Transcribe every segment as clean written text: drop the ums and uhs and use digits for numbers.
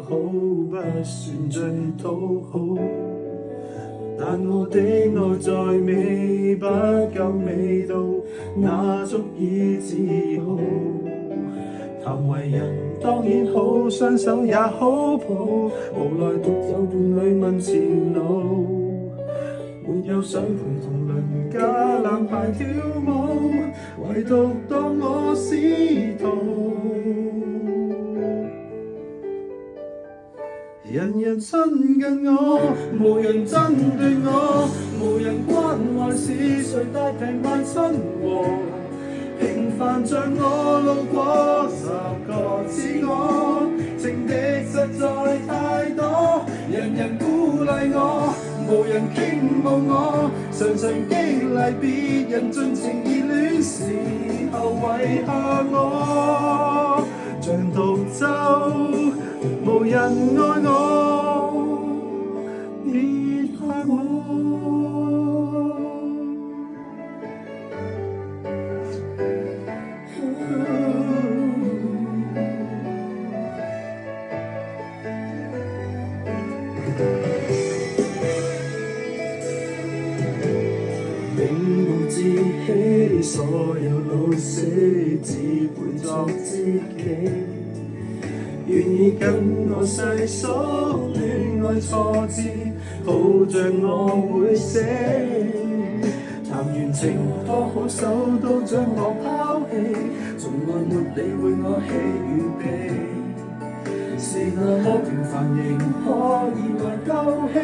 好，不算最討好。但我的內在美不夠味道，那足以自豪。談為人當然好，雙手也好抱，無奈獨有伴侶問前路。沒有想陪同鄰家攬牌跳舞，唯獨當我使徒。人人親近我，無人針對我，無人關懷是誰帶平萬親和。平凡像我路過10個似我，情敵實在太多，人人鼓勵我，無人傾慕我，常常激勵別人盡情熱戀時候遺下我，像獨奏無人愛我，別怕我。永無志氣，所有老死只配作知己。願意跟我細數戀愛挫折，抱着我會死。談完情拖好手都將我拋棄，從來沒理會我喜與悲。是那麼平凡仍可以為鬥氣，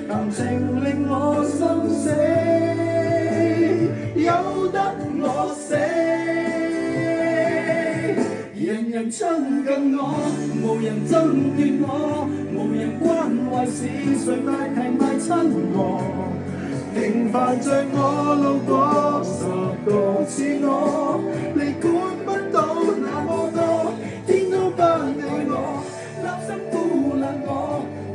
談情令我心死，由得我死。人人親近我，無人爭奪我，無人關懷是誰帶平賣親和。平凡像我路過10個似我，你管不到那麼多，天都不愛我，立心孤冷我。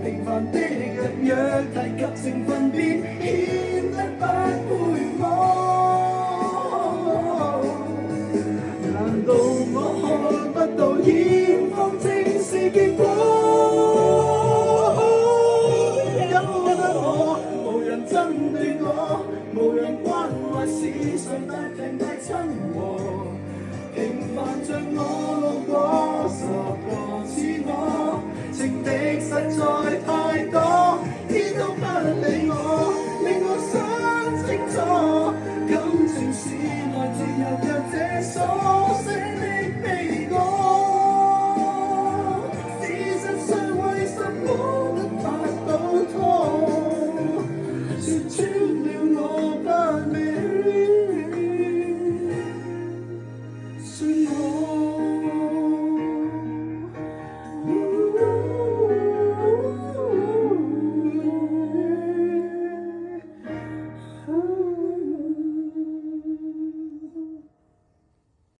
平凡的人若提及成分，便顯得不